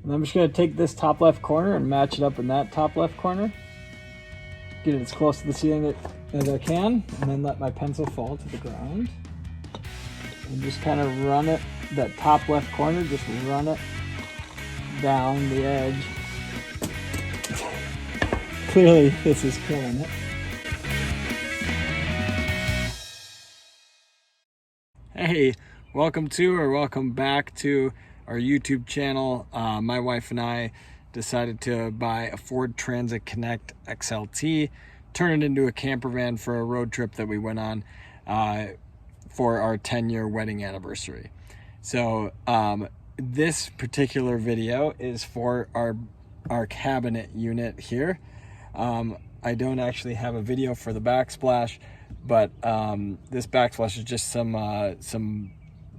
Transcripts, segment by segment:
And I'm just going to take this top left corner and match it up in that top left corner. Get it as close to the ceiling as I can, and then let my pencil fall to the ground. And just kind of run it, that top left corner, just run it down the edge. Clearly this is killing it. Hey, welcome back to our YouTube channel. My wife and I decided to buy a Ford Transit Connect XLT, turn it into a camper van for a road trip that we went on for our 10-year wedding anniversary. So this particular video is for our cabinet unit here. I don't actually have a video for the backsplash, but this backsplash is just some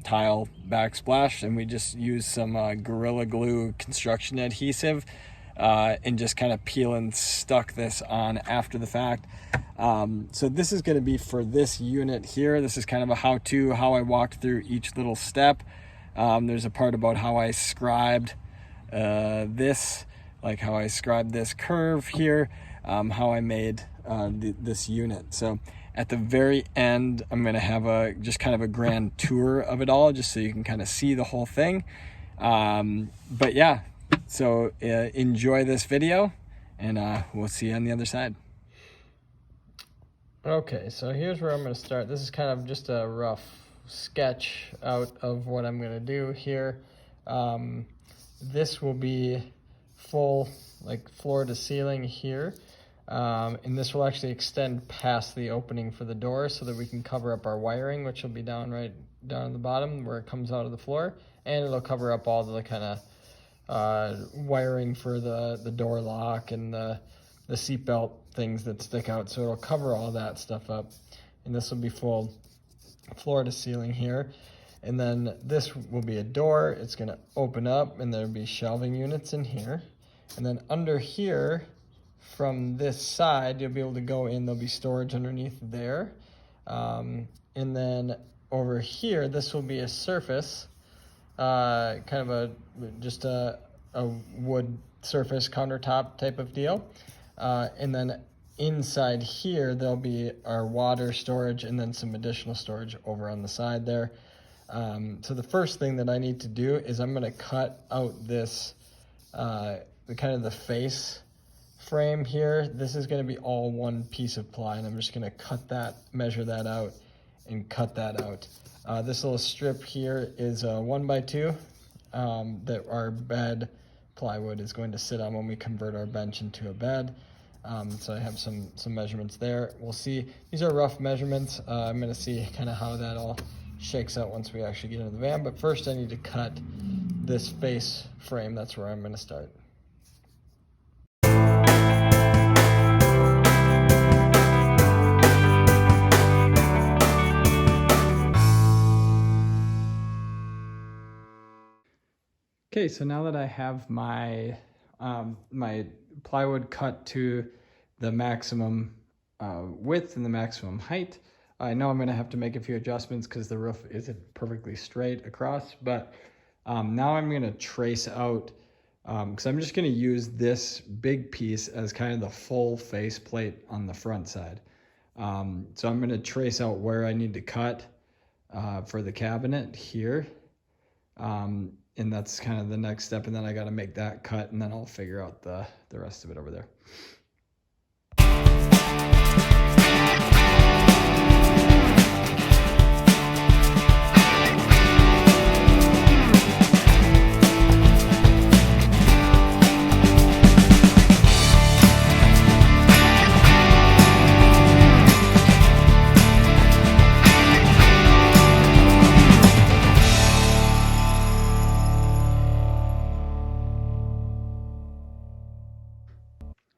tile backsplash, and we just use some Gorilla Glue construction adhesive and just kind of peel and stuck this on after the fact. So this is going to be for this unit here. This is kind of a how I walked through each little step. There's a part about how I scribed this, like how I scribed this curve here, how I made this unit. So at the very end, I'm going to have just kind of a grand tour of it all, just so you can kind of see the whole thing. But yeah, so enjoy this video, and we'll see you on the other side. Okay, so here's where I'm going to start. This is kind of just a rough sketch out of what I'm going to do here. This will be full, like, floor to ceiling here. And this will actually extend past the opening for the door so that we can cover up our wiring, which will be right down at the bottom where it comes out of the floor. And it'll cover up all the kind of wiring for the door lock and the seatbelt things that stick out. So it'll cover all that stuff up. And this will be full floor to ceiling here. And then this will be a door. It's going to open up, and there'll be shelving units in here. And then under here, from this side, you'll be able to go in. There'll be storage underneath there. And then over here, this will be a surface, kind of just a wood surface countertop type of deal. And then inside here, there'll be our water storage and then some additional storage over on the side there. So the first thing that I need to do is I'm going to cut out this, the face frame here. This is going to be all one piece of ply, and I'm just going to cut that, measure that out, and cut that out. This little strip here is a 1x2 that our bed plywood is going to sit on when we convert our bench into a bed. So I have some measurements there. We'll see. These are rough measurements. I'm going to see kind of how that all shakes out once we actually get into the van. But first I need to cut this face frame. That's where I'm going to start. Okay, so now that I have my my plywood cut to the maximum width and the maximum height, I know I'm going to have to make a few adjustments because the roof isn't perfectly straight across, but now I'm going to trace out, because I'm just going to use this big piece as kind of the full face plate on the front side. So I'm going to trace out where I need to cut for the cabinet here. And that's kind of the next step, and then I got to make that cut, and then I'll figure out the rest of it over there.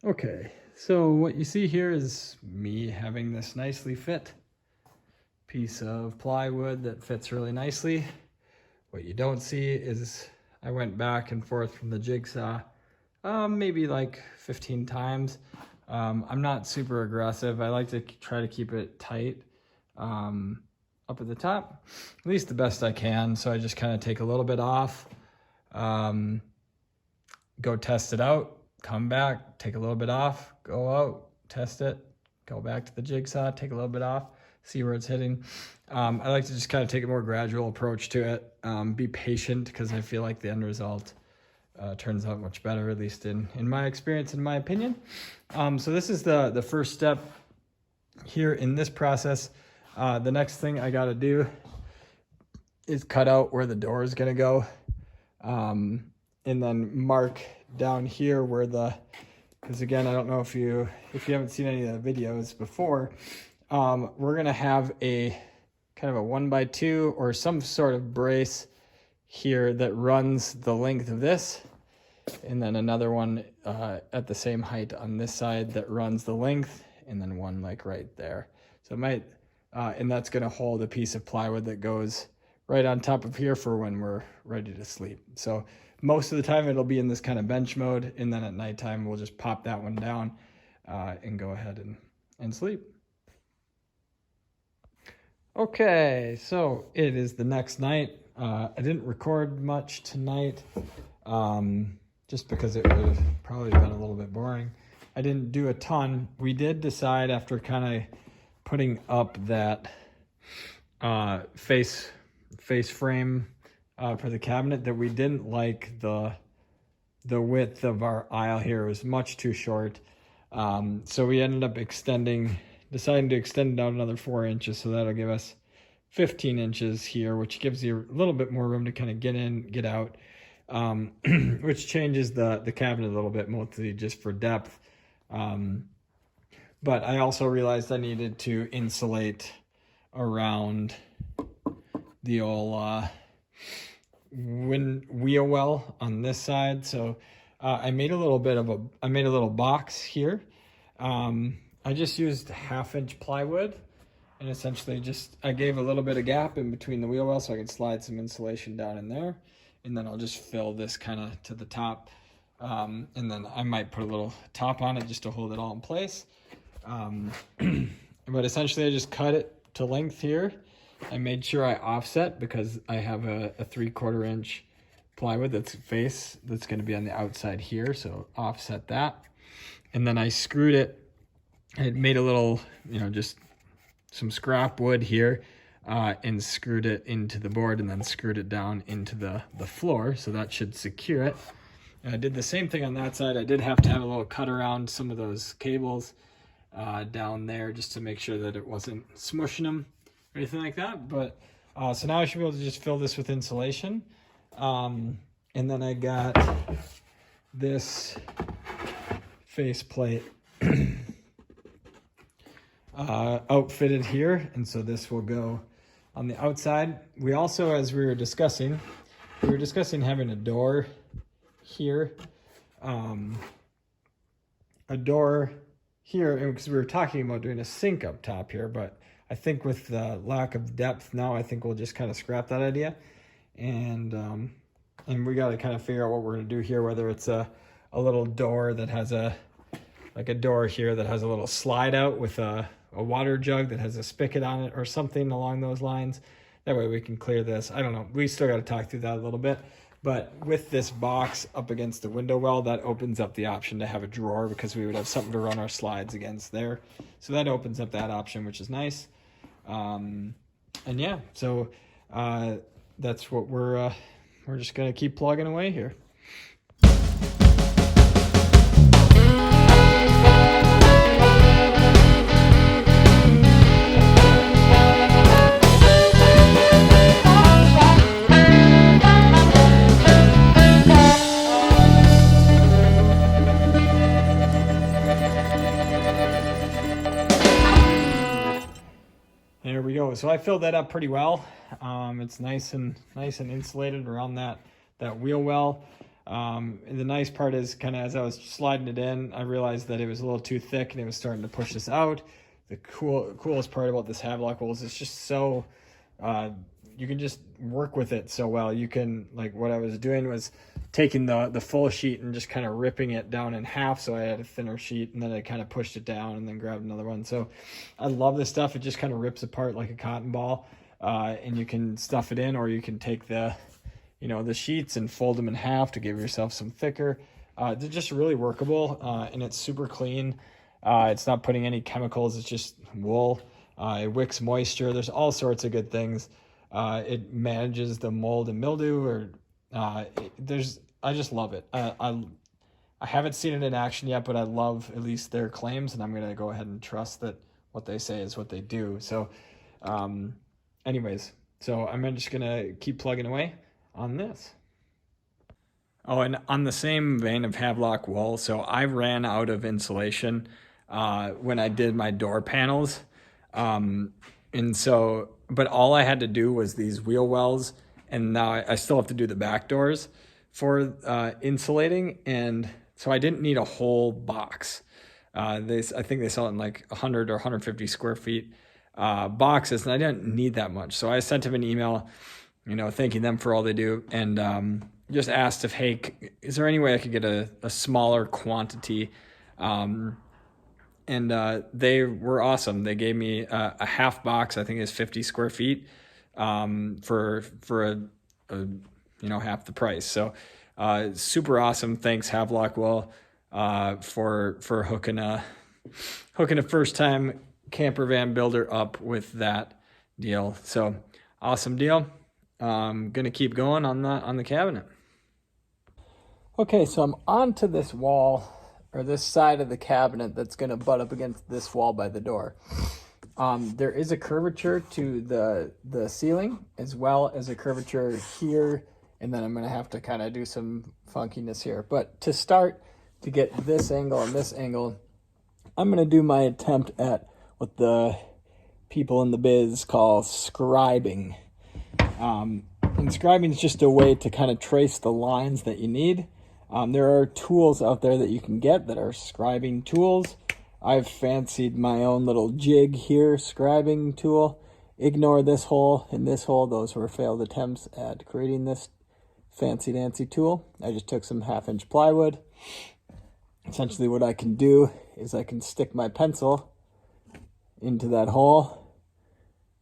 Okay, so what you see here is me having this nicely fit piece of plywood that fits really nicely. What you don't see is I went back and forth from the jigsaw maybe like 15 times. I'm not super aggressive. I like to try to keep it tight up at the top, at least the best I can. So I just kind of take a little bit off, go test it out, come back, take a little bit off, go out, test it, go back to the jigsaw, take a little bit off, see where it's hitting. I like to just kind of take a more gradual approach to it, be patient, because I feel like the end result turns out much better, at least in my experience, in my opinion. So this is the first step here in this process. The next thing I got to do is cut out where the door is going to go, and then mark down here where because again, I don't know if you haven't seen any of the videos before, we're going to have a kind of a 1x2 or some sort of brace here that runs the length of this, and then another one at the same height on this side that runs the length, and then one like right there. So it might, and that's going to hold a piece of plywood that goes right on top of here for when we're ready to sleep. So most of the time it'll be in this kind of bench mode, and then at nighttime we'll just pop that one down and go ahead and sleep. Okay, so it is the next night. I didn't record much tonight, just because it would have probably been a little bit boring. I didn't do a ton. We did decide, after kind of putting up that face frame for the cabinet, that we didn't like the width of our aisle here. It was much too short. So we ended up deciding to extend it out another 4 inches, so that'll give us 15 inches here, which gives you a little bit more room to kind of get in, get out, which changes the cabinet a little bit, mostly just for depth. But I also realized I needed to insulate around the old wheel well on this side. So I made a little box here. I just used 1/2-inch plywood, and essentially I gave a little bit of gap in between the wheel well so I could slide some insulation down in there, and then I'll just fill this kind of to the top, and then I might put a little top on it just to hold it all in place. But essentially I just cut it to length here. I made sure I offset, because I have a 3/4 inch plywood that's going to be on the outside here, so offset that. And then I screwed it. I made a little, just some scrap wood here, and screwed it into the board, and then screwed it down into the floor, so that should secure it. And I did the same thing on that side. I did have to have a little cut around some of those cables down there, just to make sure that it wasn't smushing them or anything like that. But so now I should be able to just fill this with insulation. And then I got this face plate outfitted here, and so this will go on the outside. We also, as we were discussing having a door here, because we were talking about doing a sink up top here, but I think with the lack of depth now, I think we'll just kind of scrap that idea, and we got to kind of figure out what we're going to do here, whether it's a little door that has a door here that has a little slide out with a water jug that has a spigot on it, or something along those lines. That way we can clear this. I don't know. We still got to talk through that a little bit. But with this box up against the window well, that opens up the option to have a drawer, because we would have something to run our slides against there. So that opens up that option, which is nice. And yeah, so that's what we're just going to keep plugging away here. There we go. So I filled that up pretty well. It's nice and insulated around that wheel well. And the nice part is, kind of as I was sliding it in, I realized that it was a little too thick and it was starting to push this out. The coolest part about this Havelock wool is it's just so, you can just work with it so well. You can, like, what I was doing was taking the full sheet and just kind of ripping it down in half, so I had a thinner sheet, and then I kind of pushed it down and then grabbed another one. So I love this stuff. It just kind of rips apart like a cotton ball, and you can stuff it in, or you can take the sheets and fold them in half to give yourself some thicker. They're just really workable, and it's super clean. It's not putting any chemicals. It's just wool. It wicks moisture. There's all sorts of good things. It manages the mold and mildew, or I just love it. I haven't seen it in action yet, but I love at least their claims, and I'm gonna go ahead and trust that what they say is what they do. So, anyways, so I'm just gonna keep plugging away on this. Oh, and on the same vein of Havelock wool, so I ran out of insulation when I did my door panels. And so, but all I had to do was these wheel wells, and now I still have to do the back doors for insulating, and so I didn't need a whole box. I think they sell it in like 100 or 150 square feet boxes, and I didn't need that much. So I sent them an email, thanking them for all they do, and just asked if, hey, is there any way I could get a smaller quantity? And they were awesome. They gave me a half box. I think it's 50 square feet for half the price. So super awesome. Thanks, Havelock Wool, for hooking a first time camper van builder up with that deal. So awesome deal. Gonna keep going on the cabinet. Okay, so I'm onto this wall, or this side of the cabinet that's going to butt up against this wall by the door. There is a curvature to the ceiling, as well as a curvature here, and then I'm going to have to kind of do some funkiness here. But to start, to get this angle and this angle, I'm going to do my attempt at what the people in the biz call scribing. And scribing is just a way to kind of trace the lines that you need. There are tools out there that you can get that are scribing tools. I've fancied my own little jig here, scribing tool. Ignore this hole and this hole. Those were failed attempts at creating this fancy-dancy tool. I just took some 1/2-inch plywood. Essentially what I can do is I can stick my pencil into that hole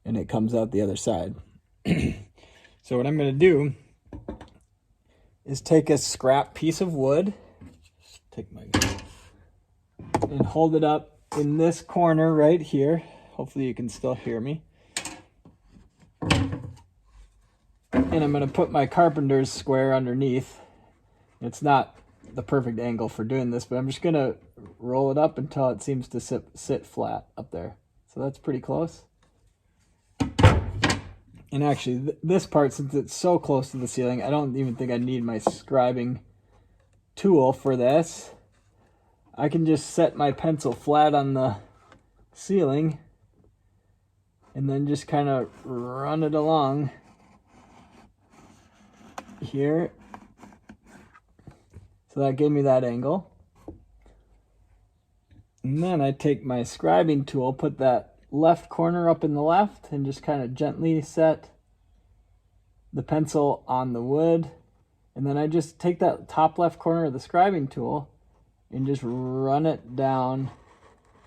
and it comes out the other side. So what I'm going to do is take a scrap piece of wood, and hold it up in this corner right here. Hopefully you can still hear me. And I'm going to put my carpenter's square underneath. It's not the perfect angle for doing this, but I'm just going to roll it up until it seems to sit flat up there. So that's pretty close. And actually, this part, since it's so close to the ceiling, I don't even think I need my scribing tool for this. I can just set my pencil flat on the ceiling and then just kind of run it along here. So that gave me that angle. And then I take my scribing tool, put that left corner up in the left, and just kind of gently set the pencil on the wood. And then I just take that top left corner of the scribing tool and just run it down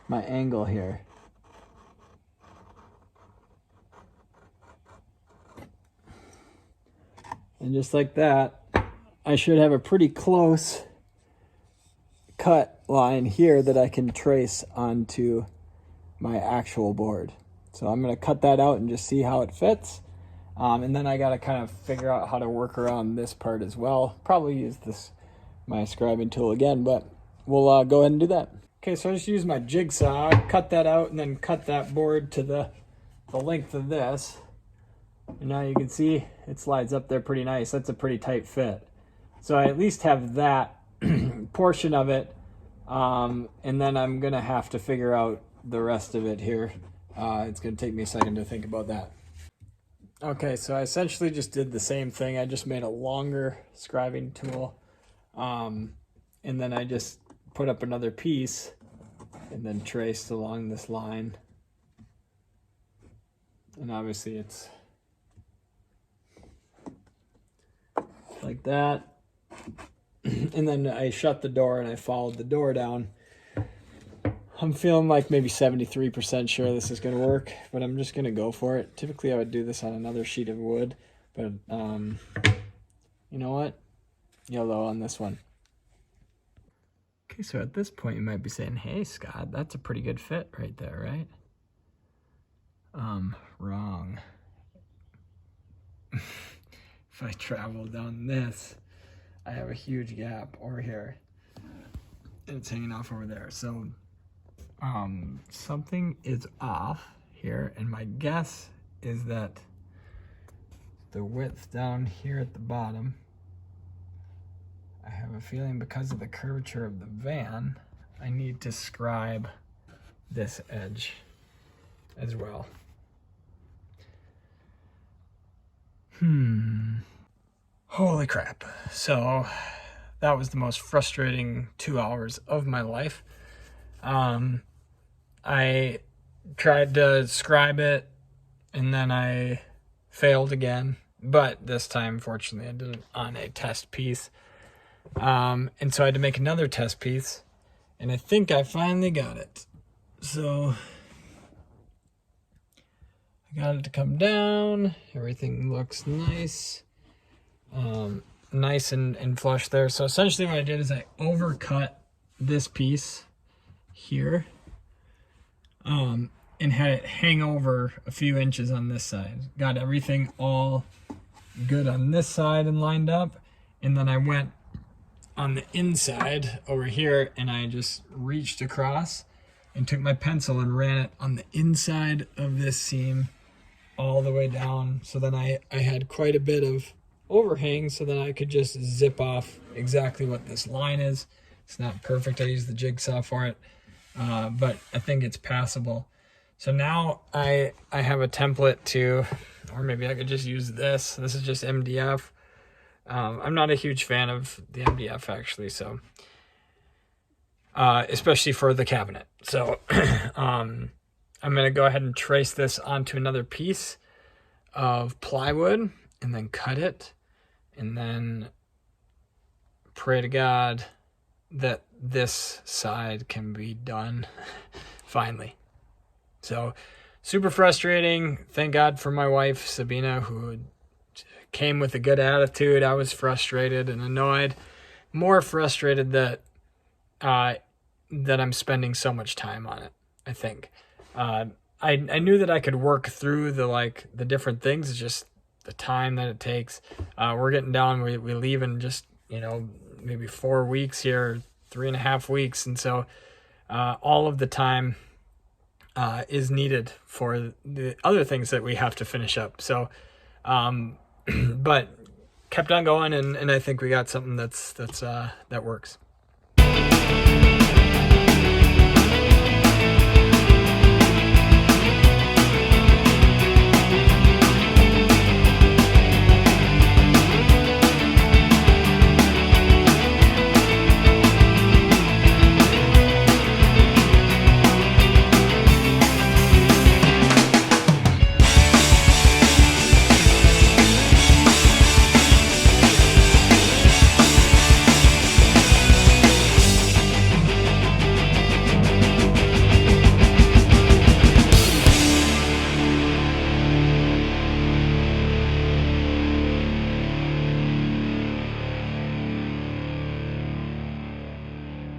my angle here. And just like that, I should have a pretty close cut line here that I can trace onto my actual board. So I'm going to cut that out and just see how it fits. And then I got to kind of figure out how to work around this part as well. Probably use my scribing tool again, but we'll go ahead and do that. Okay, so I just used my jigsaw, cut that out, and then cut that board to the length of this. And now you can see it slides up there pretty nice. That's a pretty tight fit. So I at least have that portion of it. And then I'm going to have to figure out the rest of it here. It's going to take me a second to think about that. Okay, so I essentially just did the same thing. I just made a longer scribing tool. And then I just put up another piece and then traced along this line. And obviously it's like that. And then I shut the door and I followed the door down. I'm feeling like maybe 73% sure this is going to work, but I'm just going to go for it. Typically, I would do this on another sheet of wood, but you know what? YOLO on this one. Okay, so at this point you might be saying, hey Scott, that's a pretty good fit right there, right? Wrong. If I travel down this, I have a huge gap over here. And it's hanging off over there. So something is off here, and my guess is that the width down here at the bottom, I have a feeling because of the curvature of the van, I need to scribe this edge as well. Holy crap. So that was the most frustrating 2 hours of my life. I tried to scribe it and then I failed again, but this time, fortunately, I did it on a test piece. And so I had to make another test piece, and I think I finally got it. So I got it to come down. Everything looks nice. Nice and flush there. So essentially what I did is I overcut this piece here, and had it hang over a few inches on this side. Got everything all good on this side and lined up, and then I went on the inside over here and I just reached across and took my pencil and ran it on the inside of this seam all the way down, so then I had quite a bit of overhang, so then I could just zip off exactly what this line is. It's not perfect, I used the jigsaw for it, but I think it's passable. So now I have a template to, or maybe I could just use this. This is just MDF. I'm not a huge fan of the MDF actually, so especially for the cabinet. So I'm gonna go ahead and trace this onto another piece of plywood and then cut it, and then pray to God that this side can be done finally. So super frustrating. Thank God for my wife, Sabina, who came with a good attitude. I was frustrated and annoyed, more frustrated that I'm spending so much time on it, I think. I knew that I could work through the different things. It's just the time that it takes. We're getting down, we leave in just, maybe 4 weeks here, 3.5 weeks. And so all of the time is needed for the other things that we have to finish up. So, but kept on going, and I think we got something that works.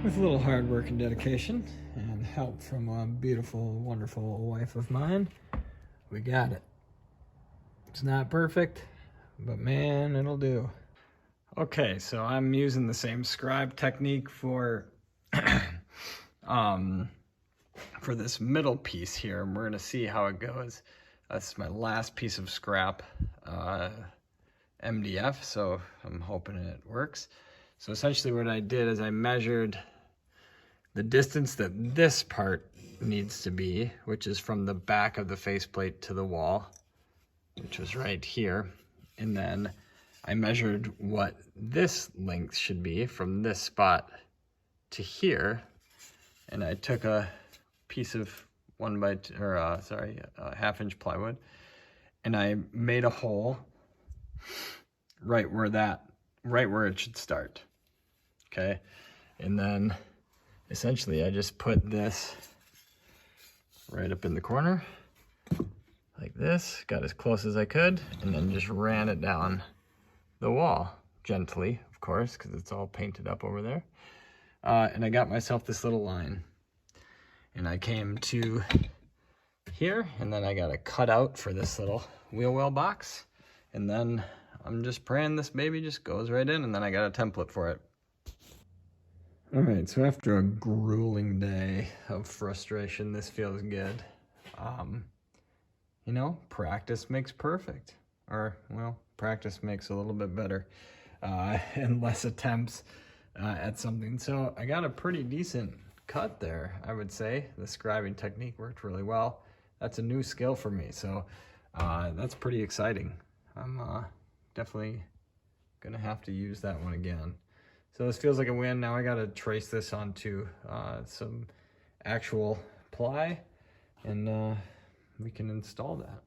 With a little hard work and dedication and help from a beautiful, wonderful wife of mine, we got it. It's not perfect, but man, it'll do. Okay, so I'm using the same scribe technique for this middle piece here, and we're gonna see how it goes. That's my last piece of scrap MDF, so I'm hoping it works. So essentially what I did is I measured the distance that this part needs to be, which is from the back of the faceplate to the wall, which was right here. And then I measured what this length should be from this spot to here. And I took a piece of 1/2-inch plywood, and I made a hole right where it should start. Okay, and then essentially I just put this right up in the corner like this, got as close as I could, and then just ran it down the wall gently, of course, because it's all painted up over there. and I got myself this little line. And I came to here, and then I got a cutout for this little wheel well box. And then I'm just praying this baby just goes right in, and then I got a template for it. All right, so after a grueling day of frustration, this feels good. You know, practice makes perfect. Or, well, practice makes a little bit better and less attempts at something. So I got a pretty decent cut there, I would say. The scribing technique worked really well. That's a new skill for me, so that's pretty exciting. I'm definitely gonna have to use that one again. So this feels like a win. Now I gotta trace this onto some actual ply, and we can install that.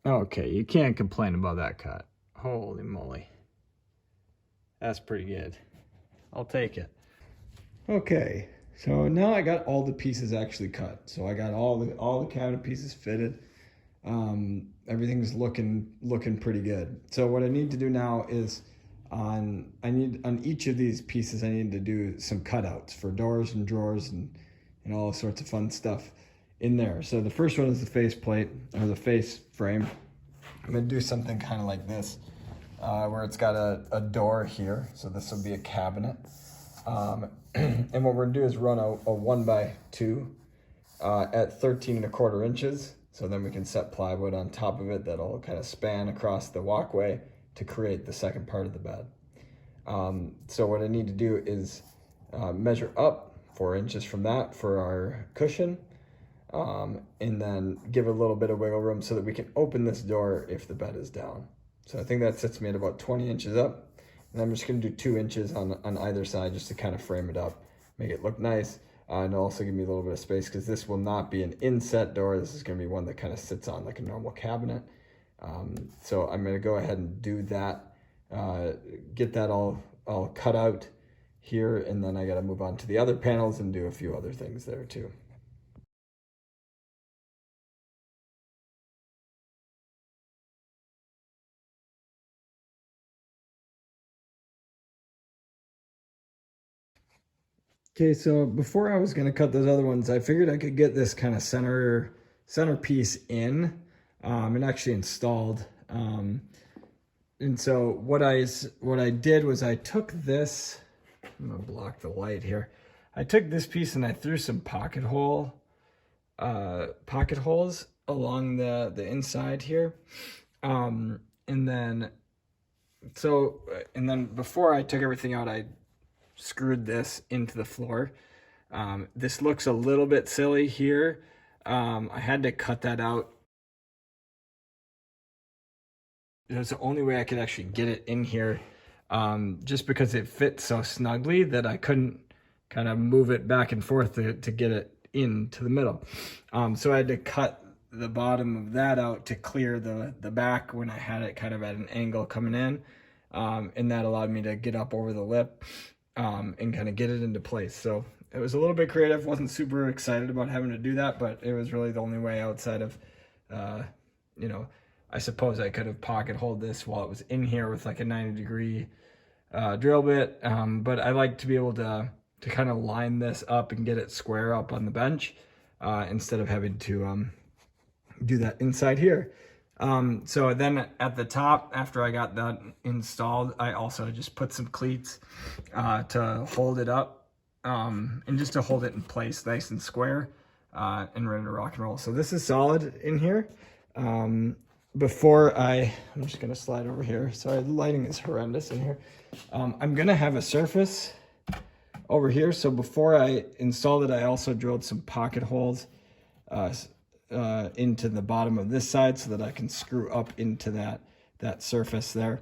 Okay, you can't complain about that cut. Holy moly. That's pretty good. I'll take it. Okay, so now I got all the pieces actually cut. So I got all the cabinet pieces fitted. Everything's looking pretty good. So what I need to do now is on each of these pieces I need to do some cutouts for doors and drawers and all sorts of fun stuff in there. So the first one is the face plate, or the face frame. I'm gonna do something kind of like this, where it's got a door here. So this will be a cabinet. And what we're gonna do is run a 1x2 at 13¼ inches. So then we can set plywood on top of it that'll kind of span across the walkway to create the second part of the bed. So what I need to do is measure up 4 inches from that for our cushion, and then give a little bit of wiggle room so that we can open this door if the bed is down. So I think that sets me at about 20 inches up. And I'm just gonna do 2 inches on either side just to kind of frame it up, make it look nice, and also give me a little bit of space, because this will not be an inset door. This is gonna be one that kind of sits on like a normal cabinet. So I'm gonna go ahead and do that, get that all cut out here, and then I gotta move on to the other panels and do a few other things there too. Okay, so before I was gonna cut those other ones, I figured I could get this kind of centerpiece in and actually installed. And so what I did was I took this, I'm gonna block the light here. I took this piece and I threw some pocket holes along the inside here. And then before I took everything out, I screwed this into the floor. This looks a little bit silly here. I had to cut that out. It was the only way I could actually get it in here, just because it fits so snugly that I couldn't kind of move it back and forth to get it into the middle. So I had to cut the bottom of that out to clear the back when I had it kind of at an angle coming in, and that allowed me to get up over the lip and kind of get it into place. So it was a little bit creative. Wasn't super excited about having to do that, but it was really the only way outside of, you know, I suppose I could have pocket holed this while it was in here with like a 90-degree drill bit. But I like to be able to kind of line this up and get it square up on the bench instead of having to do that inside here. So then at the top, after I got that installed, I also just put some cleats to hold it up and just to hold it in place nice and square and ready to rock and roll. So this is solid in here. I'm just gonna slide over here. Sorry, the lighting is horrendous in here. I'm gonna have a surface over here. So before I installed it, I also drilled some pocket holes into the bottom of this side so that I can screw up into that surface there.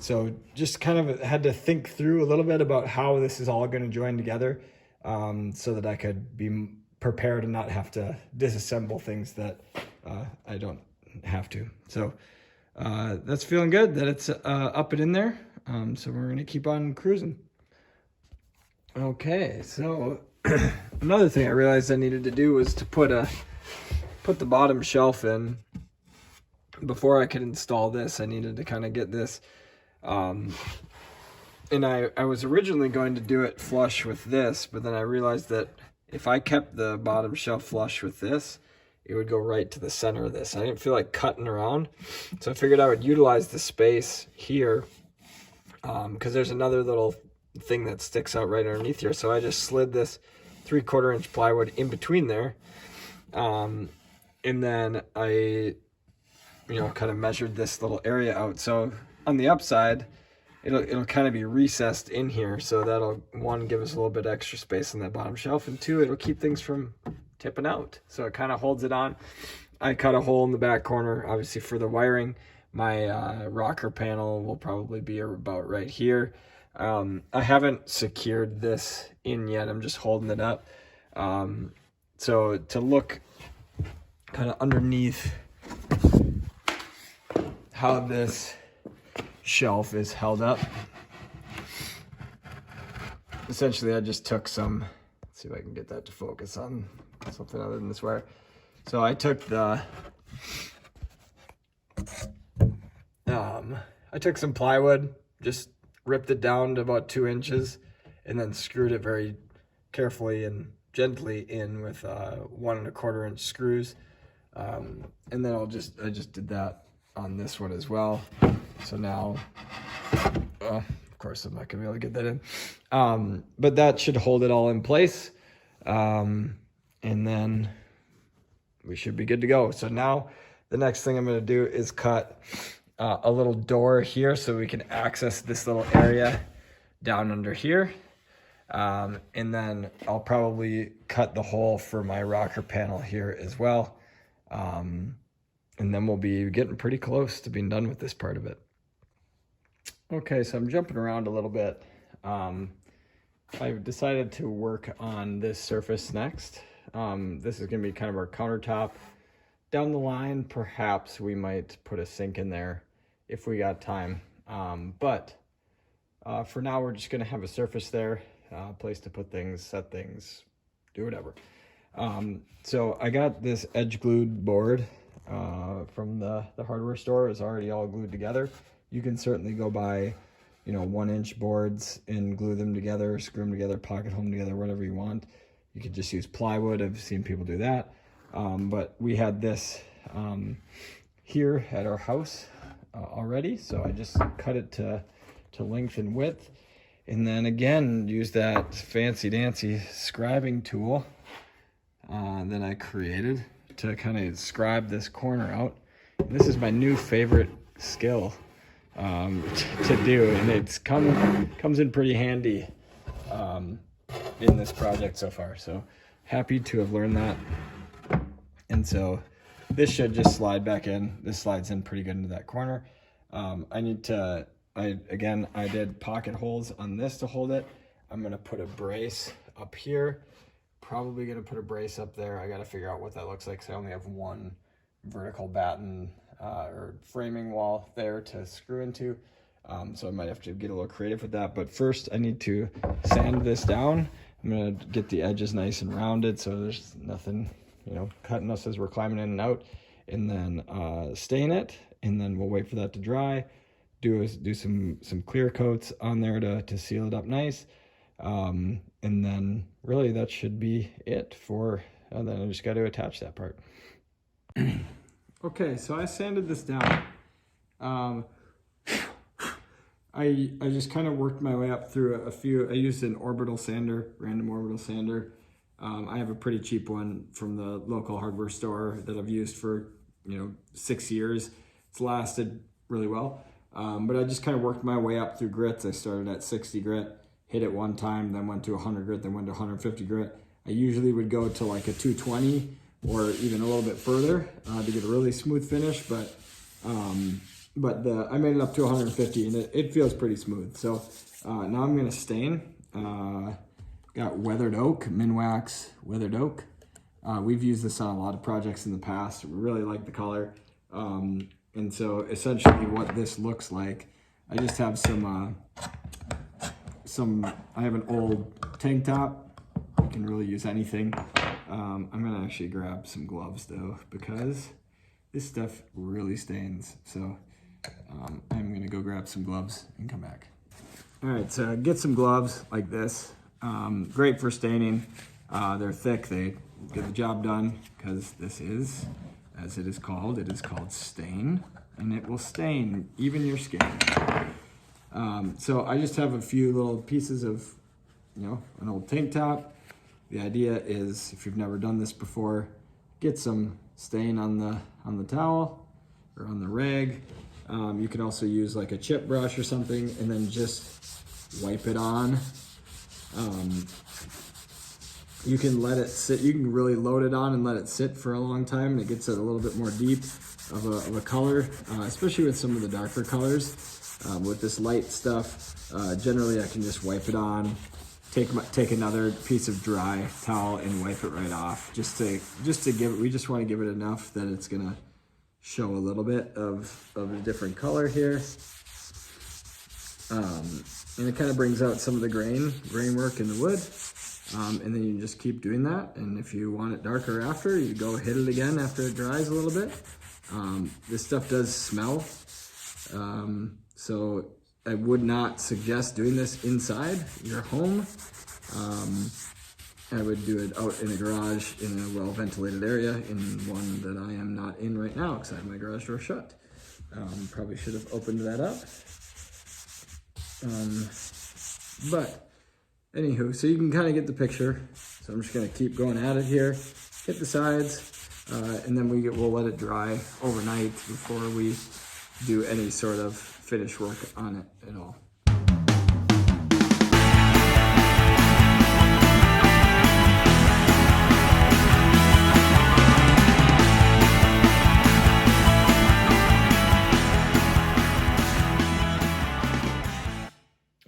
So just kind of had to think through a little bit about how this is all going to join together, so that I could be prepared and not have to disassemble things that I don't have to. So that's feeling good that it's up and in there. So we're going to keep on cruising. Okay, so another thing I realized I needed to do was to put the bottom shelf in. Before I could install this, I needed to kind of get this And I was originally going to do it flush with this, but then I realized that if I kept the bottom shelf flush with this, it would go right to the center of this. I didn't feel like cutting around, so I figured I would utilize the space here, because there's another little thing that sticks out right underneath here. So I just slid this 3/4 inch plywood in between there, and then I, kind of measured this little area out. So on the upside, it'll kind of be recessed in here, so that'll, one, give us a little bit extra space on that bottom shelf, and two, it'll keep things from tipping out. So it kind of holds it on. I cut a hole in the back corner, obviously, for the wiring. My rocker panel will probably be about right here. I haven't secured this in yet. I'm just holding it up. So to look kind of underneath how this shelf is held up, essentially I just took some, let's see if I can get that to focus on something other than this wire. So I took I took some plywood, just ripped it down to about 2 inches, and then screwed it very carefully and gently in with 1 1/4 inch screws. And then I just did that on this one as well. So now, of course, I'm not gonna be able to get that in, but that should hold it all in place, and then we should be good to go. So now the next thing I'm gonna do is cut a little door here so we can access this little area down under here, and then I'll probably cut the hole for my rocker panel here as well, and then we'll be getting pretty close to being done with this part of it. Okay, so I'm jumping around a little bit. I've decided to work on this surface next. This is gonna be kind of our countertop. Down the line, perhaps we might put a sink in there if we got time. But for now, we're just gonna have a surface there, a place to put things, set things, do whatever. So I got this edge glued board from the hardware store. It's already all glued together. You can certainly go buy, 1 inch boards and glue them together, screw them together, pocket hole them together, whatever you want. You could just use plywood. I've seen people do that. But we had this here at our house already, so I just cut it to length and width, and then again use that fancy dancy scribing tool that I created to kind of scribe this corner out. And this is my new favorite skill to do, and it's comes in pretty handy in this project so far. So happy to have learned that. And so this should just slide back in. This slides in pretty good into that corner. I did pocket holes on this to hold it. I'm gonna put a brace up here. Probably gonna put a brace up there. I gotta figure out what that looks like, because I only have one vertical batten or framing wall there to screw into. So I might have to get a little creative with that. But first I need to sand this down. I'm gonna get the edges nice and rounded so there's nothing, cutting us as we're climbing in and out. And then stain it, and then we'll wait for that to dry. Do some clear coats on there to seal it up nice. And then really that should be it for, then I just got to attach that part. Okay, so I sanded this down. I just kind of worked my way up through a few. I used an orbital sander, random orbital sander. I have a pretty cheap one from the local hardware store that I've used for 6 years. It's lasted really well. But I just kind of worked my way up through grits. I started at 60 grit, hit it one time, then went to 100 grit, then went to 150 grit. I usually would go to like a 220 or even a little bit further to get a really smooth finish. But I made it up to 150, and it feels pretty smooth. So now I'm gonna stain. Got weathered oak, Minwax weathered oak. We've used this on a lot of projects in the past. We really like the color. And so essentially what this looks like, I just have I have an old tank top. You can really use anything. I'm gonna actually grab some gloves though, because this stuff really stains. So I'm gonna go grab some gloves and come back. All right, so get some gloves like this. Great for staining. They're thick, they get the job done because this is, as it is called stain, and it will stain even your skin. So I just have a few little pieces of, an old tank top. The idea is, if you've never done this before, get some stain on the towel or on the rag. You can also use like a chip brush or something, and then just wipe it on. You can let it sit, you can really load it on and let it sit for a long time, and it gets it a little bit more deep of a color, especially with some of the darker colors. With this light stuff, generally I can just wipe it on, take another piece of dry towel and wipe it right off, just to give it, we just want to give it enough that it's gonna show a little bit of a different color here. And it kind of brings out some of the grain work in the wood. And then you just keep doing that. And if you want it darker after, you go hit it again after it dries a little bit. This stuff does smell. So I would not suggest doing this inside your home. I would do it out in a garage in a well-ventilated area, in one that I am not in right now because I have my garage door shut. Probably should have opened that up. But anywho, so you can kind of get the picture. So I'm just gonna keep going at it here, hit the sides, and then we'll let it dry overnight before we do any sort of finish work on it at all.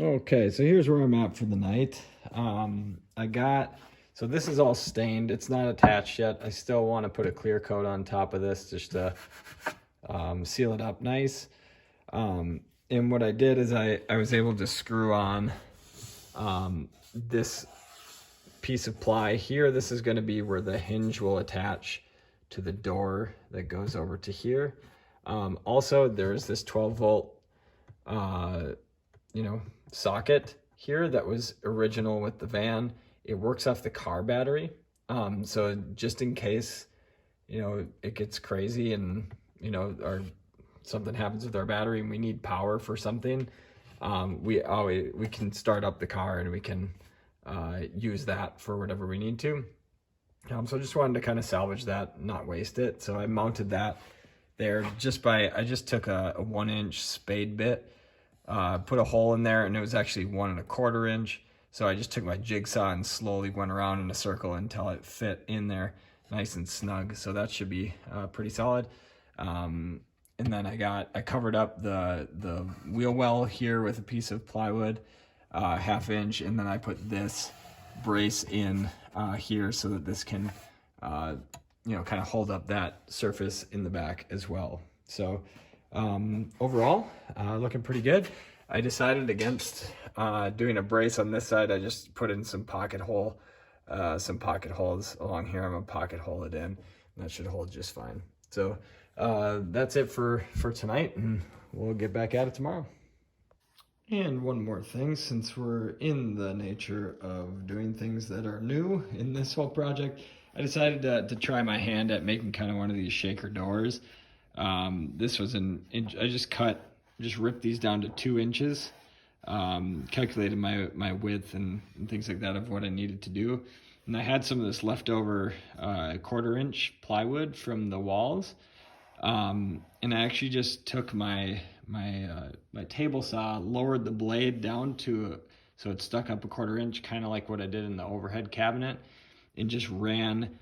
Okay, so here's where I'm at for the night. So this is all stained. It's not attached yet. I still want to put a clear coat on top of this just to seal it up nice. And what I did is I was able to screw on this piece of ply here. This is going to be where the hinge will attach to the door that goes over to here. Also, there's this 12 volt socket here that was original with the van. It works off the car battery. So just in case, it gets crazy and, or something happens with our battery and we need power for something, we can start up the car and we can use that for whatever we need to. So I just wanted to kind of salvage that, not waste it. So I mounted that there I just took a 1-inch spade bit, put a hole in there, and it was actually 1 1/4 inch. So I just took my jigsaw and slowly went around in a circle until it fit in there nice and snug. So that should be pretty solid. And then I covered up the wheel well here with a piece of plywood, 1/2 inch, and then I put this brace in here so that this can kind of hold up that surface in the back as well. So overall, looking pretty good. I decided against doing a brace on this side. I just put in some pocket holes along here. I'm gonna pocket hole it in, and that should hold just fine. So that's it for tonight, and we'll get back at it tomorrow. And one more thing, since we're in the nature of doing things that are new in this whole project, I decided to try my hand at making kind of one of these shaker doors. This was an inch. I just ripped these down to 2 inches, calculated my width and things like that of what I needed to do. And I had some of this leftover 1/4 inch plywood from the walls. And I actually just took my table saw, lowered the blade down so it stuck up a 1/4 inch, kind of like what I did in the overhead cabinet, and just ran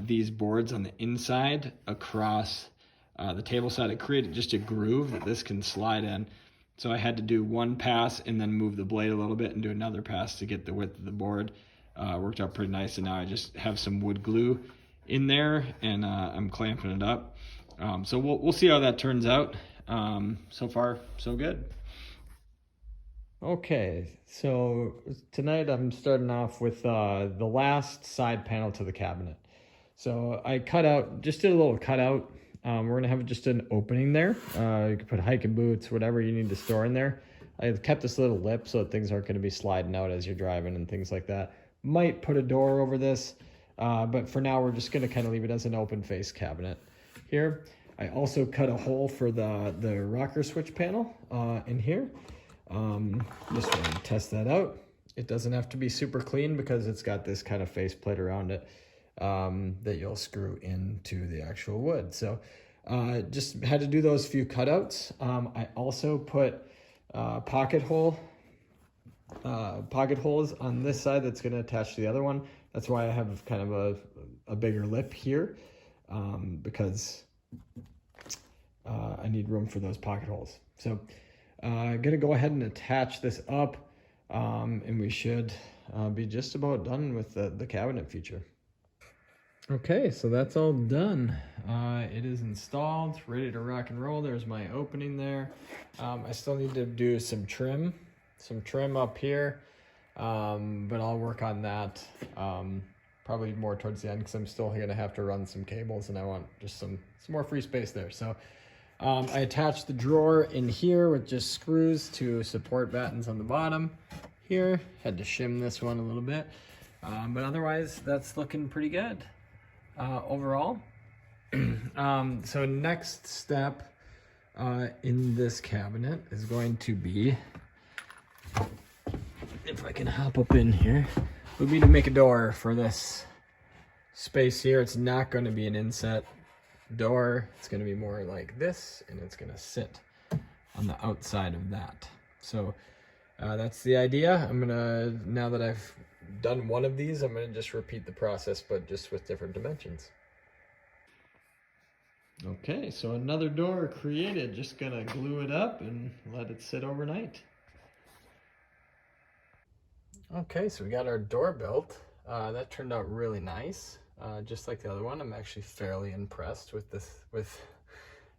these boards on the inside across the table side. It created just a groove that this can slide in. So I had to do one pass and then move the blade a little bit and do another pass to get the width of the board. Worked out pretty nice, and now I just have some wood glue in there, and I'm clamping it up. So we'll see how that turns out. So far, so good. Okay, so tonight I'm starting off with the last side panel to the cabinet. So I did a little cutout. We're gonna have just an opening there. You can put hiking boots, whatever you need to store in there. I've kept this little lip so that things aren't going to be sliding out as you're driving and things like that. Might put a door over this, but for now we're just going to kind of leave it as an open face cabinet here. I also cut a hole for the rocker switch panel in here. Just want to test that out. It doesn't have to be super clean because it's got this kind of faceplate around it that you'll screw into the actual wood. So just had to do those few cutouts. I also put pocket holes on this side that's going to attach to the other one. That's why I have kind of a bigger lip here because I need room for those pocket holes. So I'm going to go ahead and attach this up and we should be just about done with the cabinet feature. Okay, so that's all done. It is installed, ready to rock and roll. There's my opening there. I still need to do some trim up here, but I'll work on that probably more towards the end because I'm still gonna have to run some cables and I want just some more free space there. So I attached the drawer in here with just screws to support battens on the bottom here. Had to shim this one a little bit, but otherwise that's looking pretty good. Overall. So next step in this cabinet is going to be, if I can hop up in here, would be to make a door for this space here. It's not going to be an inset door. It's going to be more like this, and it's going to sit on the outside of that. So that's the idea. I'm gonna, now that I've done one of these, I'm gonna just repeat the process, but just with different dimensions. Okay, so another door created. Just gonna glue it up and let it sit overnight. Okay, so we got our door built. That turned out really nice. Just like the other one, I'm actually fairly impressed with this, with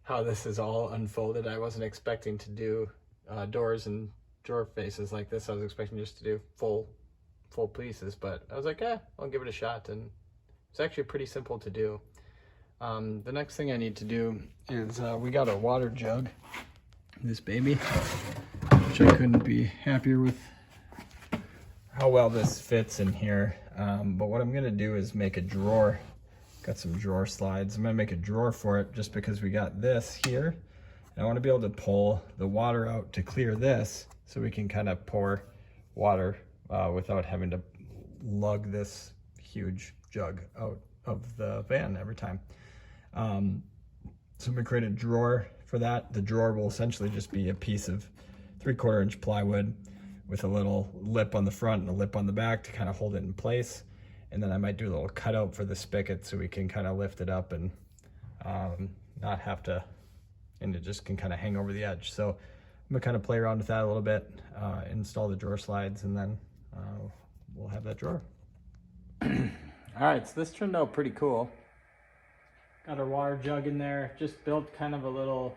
how this is all unfolded. I wasn't expecting to do doors and drawer faces like this. I was expecting just to do full pieces, but I was like, I'll give it a shot, and it's actually pretty simple to do. The next thing I need to do is we got a water jug, this baby, which I couldn't be happier with how well this fits in here. But what I'm gonna do is make a drawer. Got some drawer slides. I'm gonna make a drawer for it just because we got this here. And I want to be able to pull the water out to clear this so we can kind of pour water without having to lug this huge jug out of the van every time. So I'm gonna create a drawer for that. The drawer will essentially just be a piece of 3/4 inch plywood with a little lip on the front and a lip on the back to kind of hold it in place. And then I might do a little cutout for the spigot so we can kind of lift it up and not have to, and it just can kind of hang over the edge. So I'm gonna kind of play around with that a little bit, install the drawer slides, and then we'll have that drawer. All right, so this turned out pretty cool. Got our water jug in there, just built kind of a little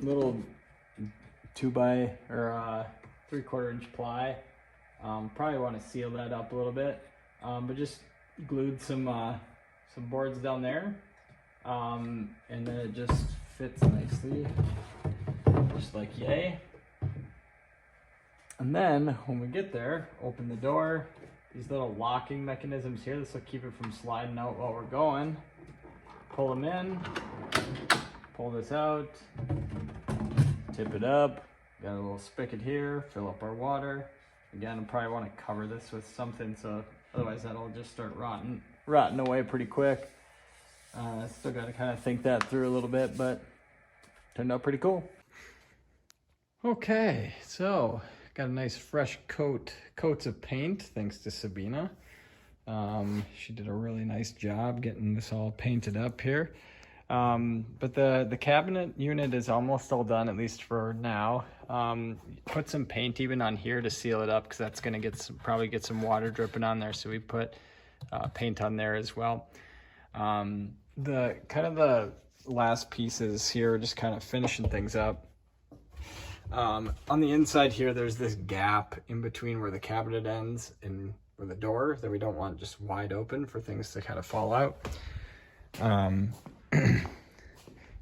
3/4 inch ply. Probably want to seal that up a little bit, but just glued some boards down there, and then it just fits nicely, just like yay. And then when we get there, open the door. These little locking mechanisms here, this will keep it from sliding out while we're going. Pull them in, pull this out, tip it up. Got a little spigot here, fill up our water. Again, I probably want to cover this with something, so otherwise that'll just start rotting away pretty quick. Still got to kind of think that through a little bit, but turned out pretty cool. Okay, so got a nice fresh coats of paint thanks to Sabina. She did a really nice job getting this all painted up here. But the cabinet unit is almost all done, at least for now. Put some paint even on here to seal it up because that's going to probably get some water dripping on there. So we put paint on there as well. The last pieces here, just kind of finishing things up. On the inside here, there's this gap in between where the cabinet ends and where the door that we don't want just wide open for things to kind of fall out.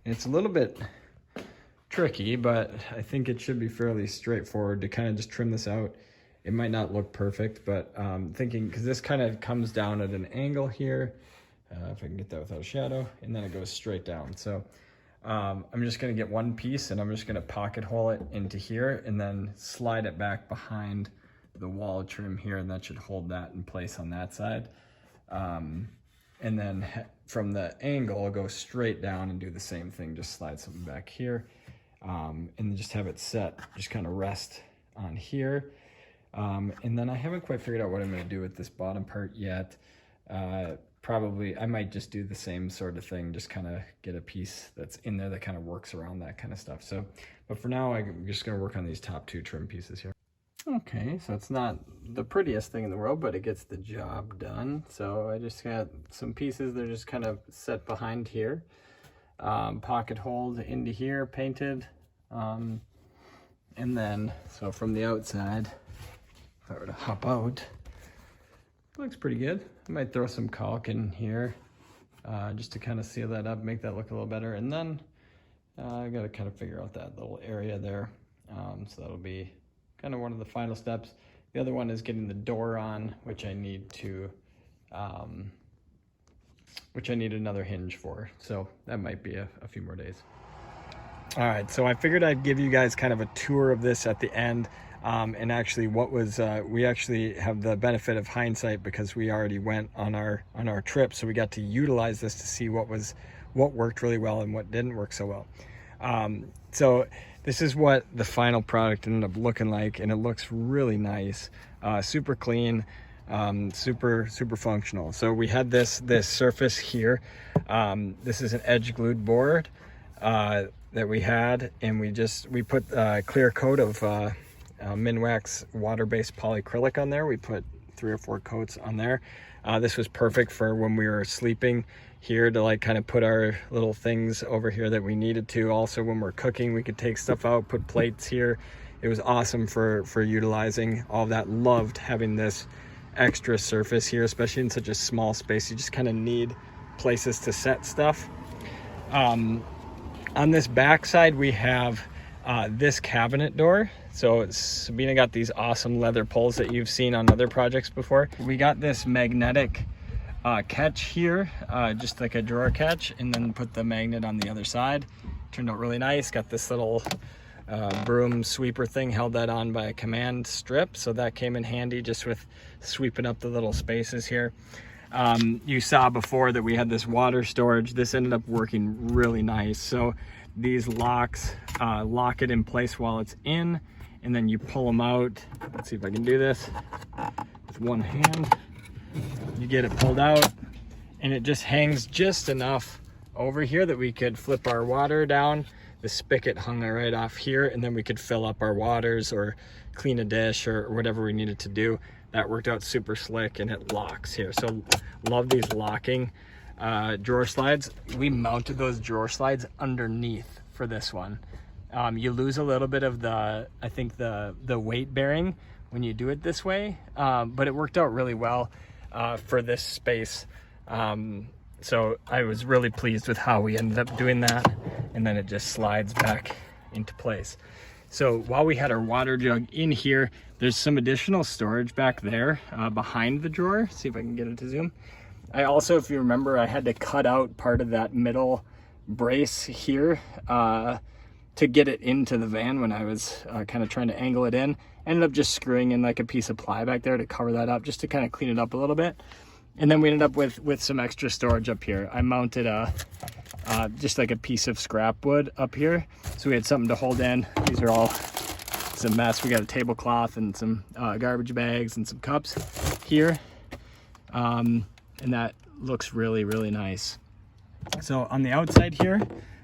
It's a little bit tricky, but I think it should be fairly straightforward to kind of just trim this out. It might not look perfect, but thinking, because this kind of comes down at an angle here, if I can get that without a shadow, and then it goes straight down. So I'm just gonna get one piece and I'm just gonna pocket hole it into here and then slide it back behind the wall trim here, and that should hold that in place on that side. And then from the angle, I'll go straight down and do the same thing, just slide something back here, and just have it set, just kind of rest on here. And then I haven't quite figured out what I'm gonna do with this bottom part yet. Probably, I might just do the same sort of thing, just kind of get a piece that's in there that kind of works around that kind of stuff. So, but for now, I'm just gonna work on these top two trim pieces here. Okay, so it's not the prettiest thing in the world, but it gets the job done. So I just got some pieces that are just kind of set behind here. Pocket hold into here, painted. And then, so from the outside, if I were to hop out, looks pretty good. I might throw some caulk in here just to kind of seal that up, make that look a little better. And then I got to kind of figure out that little area there. So that'll be kind of one of the final steps. The other one is getting the door on, which I need to, which I need another hinge for. So that might be a few more days. All right, so I figured I'd give you guys kind of a tour of this at the end. And actually what was, we actually have the benefit of hindsight because we already went on our trip. So we got to utilize this to see what worked really well and what didn't work so well. So this is what the final product ended up looking like, and it looks really nice, super clean, super functional. So we had this surface here. This is an edge glued board that we had, and we put a clear coat of Minwax water-based polyacrylic on there. We put 3 or 4 coats on there. This was perfect for when we were sleeping here, to like kind of put our little things over here that we needed to. Also when we're cooking, we could take stuff out, put plates here. It was awesome for utilizing all of that. Loved having this extra surface here, especially in such a small space. You just kind of need places to set stuff. On this back side, we have this cabinet door. So Sabina got these awesome leather pulls that you've seen on other projects before. We got this magnetic catch here, just like a drawer catch, and then put the magnet on the other side. Turned out really nice. Got this little broom sweeper thing, held that on by a command strip, so that came in handy just with sweeping up the little spaces here. You saw before that we had this water storage. This ended up working really nice. So these locks lock it in place while it's in, and then you pull them out. Let's see if I can do this with one hand. You get it pulled out, and it just hangs just enough over here that we could flip our water down. The spigot hung right off here, and then we could fill up our waters or clean a dish or whatever we needed to do. That worked out super slick, and it locks here. So love these locking drawer slides. We mounted those drawer slides underneath for this one. You lose a little bit of the weight bearing when you do it this way, but it worked out really well for this space. So I was really pleased with how we ended up doing that, and then it just slides back into place. So while we had our water jug in here, there's some additional storage back there behind the drawer. See if I can get it to zoom. I also, if you remember, I had to cut out part of that middle brace here to get it into the van when I was kind of trying to angle it in. Ended up just screwing in like a piece of ply back there to cover that up, just to kind of clean it up a little bit. And then we ended up with some extra storage up here. I mounted just like a piece of scrap wood up here, so we had something to hold in. These are all, it's a mess. We got a tablecloth and some garbage bags and some cups here, and that looks really nice. So on the outside here,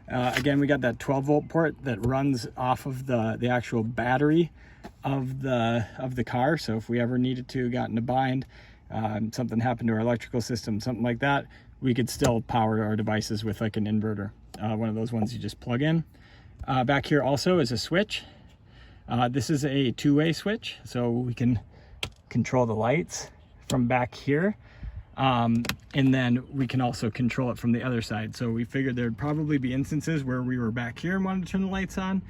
again, we got that 12-volt port that runs off of the actual battery of the car. So if we ever needed to, got in a bind, something happened to our electrical system, something like that, we could still power our devices with like an inverter, one of those ones you just plug in. Back here also is a switch. This is a two-way switch, so we can control the lights from back here. And then we can also control it from the other side. So we figured there'd probably be instances where we were back here and wanted to turn the lights on.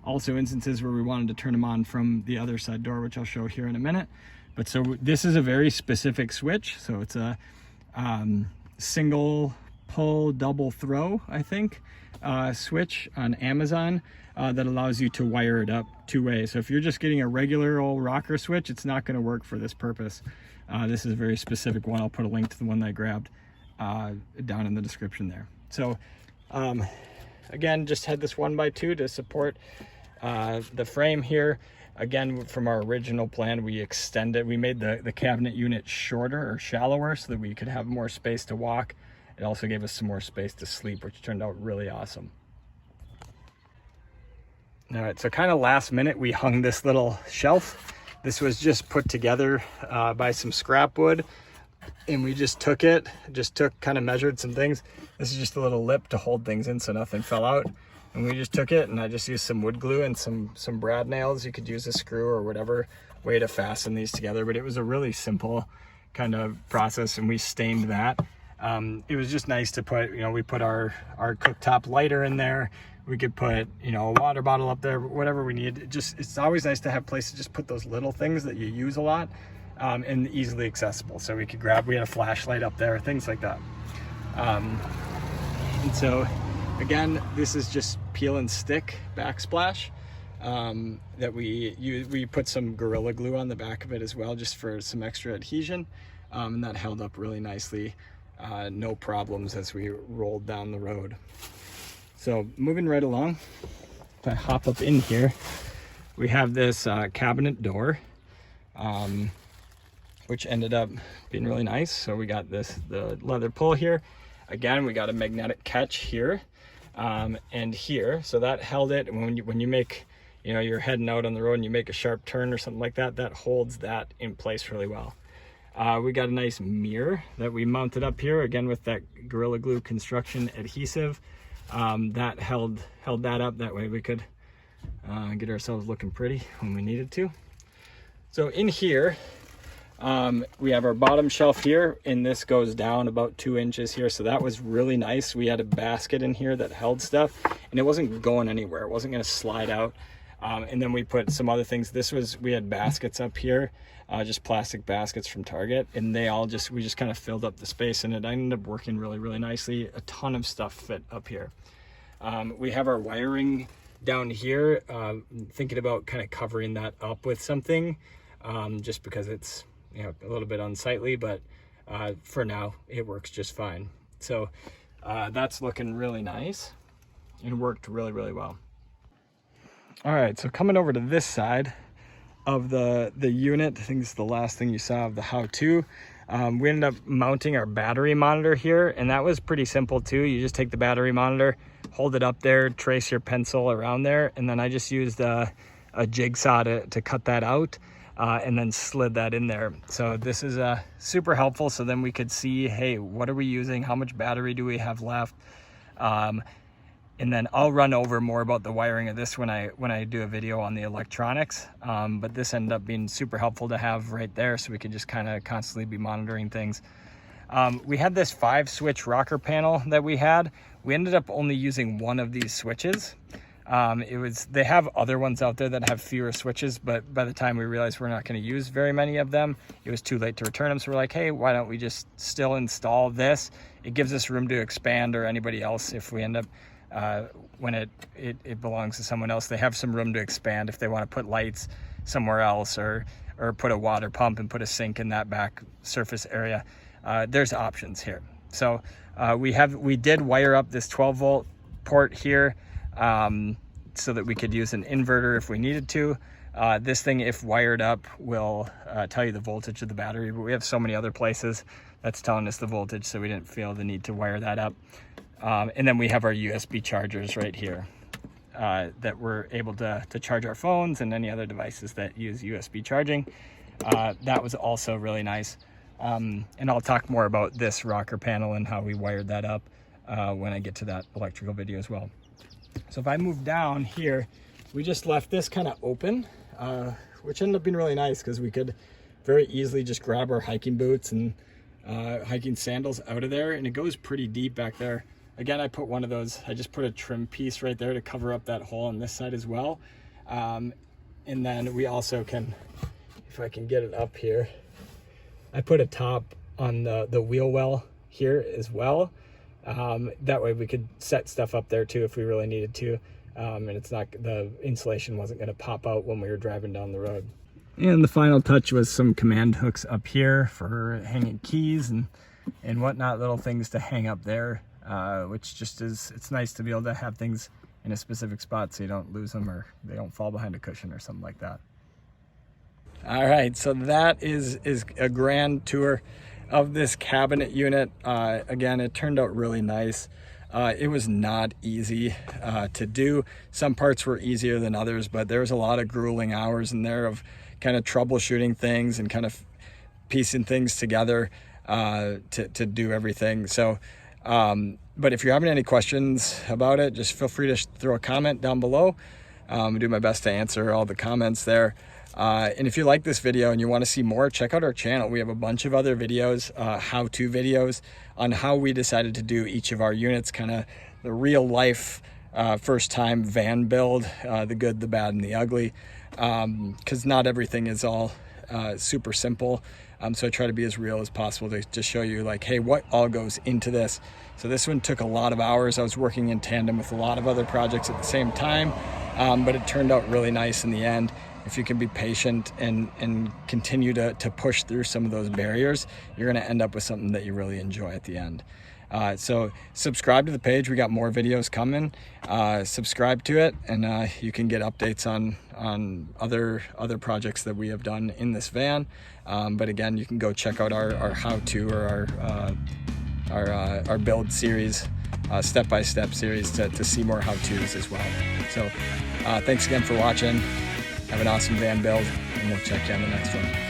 Also instances where we wanted to turn them on from the other side door, which I'll show here in a minute. But so this is a very specific switch. So it's a single pull, double throw, I think, switch on Amazon that allows you to wire it up two ways. So if you're just getting a regular old rocker switch, it's not gonna work for this purpose. This is a very specific one. I'll put a link to the one that I grabbed down in the description there. So again, just had this 1x2 to support the frame here. Again, from our original plan, we extended, we made the cabinet unit shorter or shallower so that we could have more space to walk. It also gave us some more space to sleep, which turned out really awesome. All right, so kind of last minute, we hung this little shelf. This was just put together by some scrap wood, and we just took kind of measured some things. This is just a little lip to hold things in so nothing fell out. And we just took it, and I just used some wood glue and some brad nails. You could use a screw or whatever way to fasten these together, but it was a really simple kind of process, and we stained that. It was just nice to put, we put our cooktop lighter in there. We could put, a water bottle up there, whatever we need. It's always nice to have places to just put those little things that you use a lot and easily accessible. So we had a flashlight up there, things like that. And so, again, this is just peel and stick backsplash that we put some Gorilla Glue on the back of it as well, just for some extra adhesion. And that held up really nicely. No problems as we rolled down the road. So moving right along, if I hop up in here, we have this cabinet door, which ended up being really nice. So we got the leather pull here. Again, we got a magnetic catch here and here. So that held it. And when you make, you're heading out on the road and you make a sharp turn or something like that, that holds that in place really well. We got a nice mirror that we mounted up here, again with that Gorilla Glue construction adhesive. That held that up. That way we could get ourselves looking pretty when we needed to. So in here, we have our bottom shelf here, and this goes down about 2 inches here. So that was really nice. We had a basket in here that held stuff, and it wasn't going anywhere. It wasn't going to slide out. And then we put some other things. We had baskets up here, just plastic baskets from Target, and we just kind of filled up the space, and it ended up working really, really nicely. A ton of stuff fit up here. We have our wiring down here, thinking about kind of covering that up with something, just because it's a little bit unsightly, but for now it works just fine. So that's looking really nice and worked really, really well. All right, so coming over to this side of the unit, I think this is the last thing you saw of the how-to. We ended up mounting our battery monitor here, and that was pretty simple too. You just take the battery monitor, hold it up there, trace your pencil around there, and then I just used a jigsaw to cut that out, and then slid that in there. So this is super helpful. So then we could see, hey, what are we using? How much battery do we have left? And then I'll run over more about the wiring of this when I do a video on the electronics. But this ended up being super helpful to have right there, so we could just kind of constantly be monitoring things. We had this 5-switch rocker panel that we had. We ended up only using one of these switches. They have other ones out there that have fewer switches, but by the time we realized we're not going to use very many of them, it was too late to return them. So we're like, hey, why don't we just still install this? It gives us room to expand, or anybody else, if we end up when it belongs to someone else, they have some room to expand if they want to put lights somewhere else, or put a water pump and put a sink in that back surface area. There's options here. So we did wire up this 12-volt port here, so that we could use an inverter if we needed to. This thing, if wired up, will tell you the voltage of the battery, but we have so many other places that's telling us the voltage, so we didn't feel the need to wire that up. And then we have our USB chargers right here that we're able to charge our phones and any other devices that use USB charging. That was also really nice. And I'll talk more about this rocker panel and how we wired that up when I get to that electrical video as well. So if I move down here, we just left this kind of open, which ended up being really nice because we could very easily just grab our hiking boots and hiking sandals out of there, and it goes pretty deep back there. Again, I put one of those, I just put a trim piece right there to cover up that hole on this side as well. And then we also can, if I can get it up here, I put a top on the wheel well here as well. That way we could set stuff up there too if we really needed to. And it's not, the insulation wasn't going to pop out when we were driving down the road. And the final touch was some command hooks up here for hanging keys and whatnot, little things to hang up there, which just is, it's nice to be able to have things in a specific spot so you don't lose them or they don't fall behind a cushion or something like that. All right, so that is a grand tour of this cabinet unit. Again, it turned out really nice. It was not easy to do. Some parts were easier than others, but there was a lot of grueling hours in there of kind of troubleshooting things and kind of piecing things together to do everything. So, but if you're having any questions about it, just feel free to throw a comment down below. I'll do my best to answer all the comments there. And if you like this video and you want to see more, check out our channel. We have a bunch of other videos, how-to videos on how we decided to do each of our units, kind of the real life first time van build, the good, the bad, and the ugly, because not everything is all super simple. So I try to be as real as possible to just show you like, hey, what all goes into this. So this one took a lot of hours. I was working in tandem with a lot of other projects at the same time, but it turned out really nice in the end. If you can be patient and continue to push through some of those barriers, you're going to end up with something that you really enjoy at the end. So subscribe to the page. We got more videos coming. Subscribe to it, and you can get updates on other projects that we have done in this van. But again, you can go check out our how-to or our build series, step-by-step series to see more how-tos as well. So thanks again for watching. Have an awesome van build, and we'll check you on the next one.